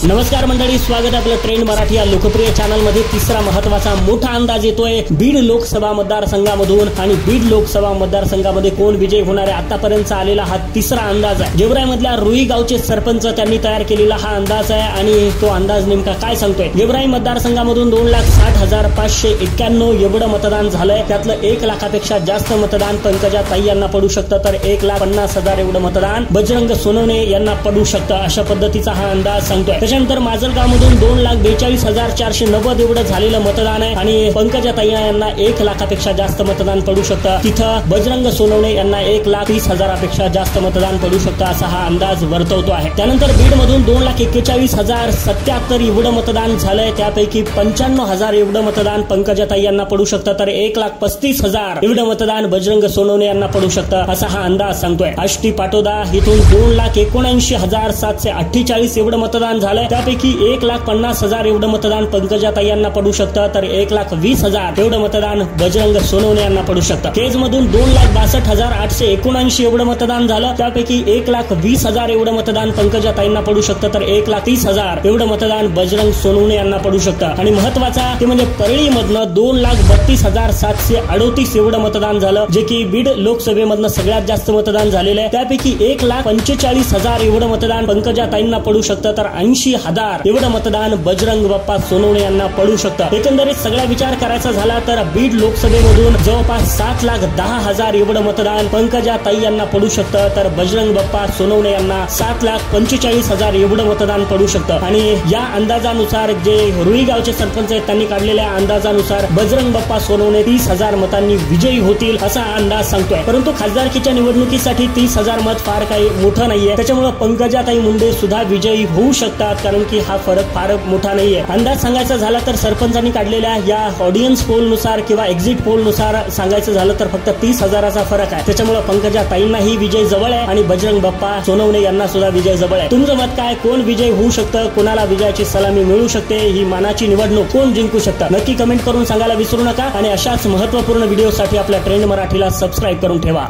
नमस्कार मंडळी, स्वागत आहे आपलं ट्रेंड मराठी या लोकप्रिय चॅनल मध्ये। तिसरा महत्त्वाचा मोठा अंदाज येतोय बीड लोकसभा मतदारसंघामधून आणि बीड लोकसभा मतदारसंघामध्ये कोण विजयी होणार आहे आतापर्यंत आलेला हा तिसरा अंदाज आहे। गेवराई मधल्या रुई गावचे सरपंच त्यांनी तयार केलेला हा अंदाज आहे आणि तो अंदाज नेमका काय सांगतोय। गेवराई मतदारसंघामधून 2,60,591 एवढं मतदान झालंय। त्यातलं 1 लाखापेक्षा जास्त मतदान पंकजा ताई यांना पडू शकतं, तर 1,50,000 एवढं मतदान बजरंग सोनवणे यांना पडू शकतं, अशा पद्धतीचा हा अंदाज सांगतोय। त्यानंतर माजलगावमधून 2,42,490 एवढं झालेलं मतदान आहे आणि पंकजा ताई यांना 1 लाखापेक्षा जास्त मतदान पडू शकतं। तिथं बजरंग सोनवणे यांना 1,30,000पेक्षा जास्त मतदान पडू शकतं, असा हा अंदाज वर्तवतो आहे। त्यानंतर बीड मधून 2,41,077 एवढं मतदान झालंय। त्यापैकी 95,000 एवढं मतदान पंकजा ताई यांना पडू शकतं, तर 1,35,000 एवढं मतदान बजरंग सोनवणे यांना पडू शकतं, असा हा अंदाज सांगतोय। आष्टी पाटोदा इथून 2,79,748 एवढं मतदान झालंय। त्यापैकी 1,50,000 एवढं मतदान पंकजा ताई यांना पडू शकतं, तर 1,20,000 एवढं मतदान बजरंग सोनवणे यांना पडू शकतं। केज मधून 2,62,879 एवढं मतदान झालं। त्यापैकी 1,20,000 एवढं मतदान पंकजा ताईंना पडू शकतं, तर 1,30,000 एवढं मतदान बजरंग सोनवणे यांना पडू शकतं। आणि महत्वाचा ते म्हणजे परळी मधनं 2,32,738 एवढं मतदान झालं, जे की बीड लोकसभेमधनं सगळ्यात जास्त मतदान झालेलं आहे। त्यापैकी 1,45,000 एवढं मतदान पंकजा ताईंना पडू शकतं, तर 80,000 एवढं मतदान बजरंग बाप्पा सोनवणे यांना पडू शकतं। एकंदरीत सगळा विचार करायचा झाला तर बीड लोकसभेमधून जवळपास 7,10,000 एवढं मतदान पंकजा ताई यांना पडू शकतं, तर बजरंग बाप्पा सोनवणे यांना 7,45,000 एवढं मतदान पडू शकतं। आणि या अंदाजानुसार जे रुई गावचे सरपंच आहेत त्यांनी काढलेल्या अंदाजानुसार बजरंग बाप्पा सोनवणे 30,000 मतांनी विजयी होतील, असा अंदाज सांगतोय। परंतु खासदारकीच्या निवडणुकीसाठी 30,000 मत फार काही मोठं नाहीये, त्याच्यामुळे पंकजाताई मुंडे सुद्धा विजयी होऊ शकतात, कारण की हा फरक फार मोठा नाहीये। अंदाज सांगायचा झाला तर सरपंचांनी काढलेल्या या ऑडियन्स पोल नुसार किंवा एक्झिट पोल नुसार सांगायचं झालं तर फक्त 30,000चा फरक आहे। त्याच्यामुळे पंकजा ताईंनाही विजय जवळ आहे आणि बजरंग बाप्पा सोनवणे यांना सुद्धा विजय जवळ आहे। तुमचं मत काय? कोण विजय होऊ शकतं? कोणाला विजयाची सलामी मिळू शकते? ही मानाची निवडणूक कोण जिंकू शकतं? नक्की कमेंट करून सांगायला विसरू नका आणि अशाच महत्त्वपूर्ण व्हिडिओसाठी आपल्या ट्रेंड मराठीला सबस्क्राईब करून ठेवा।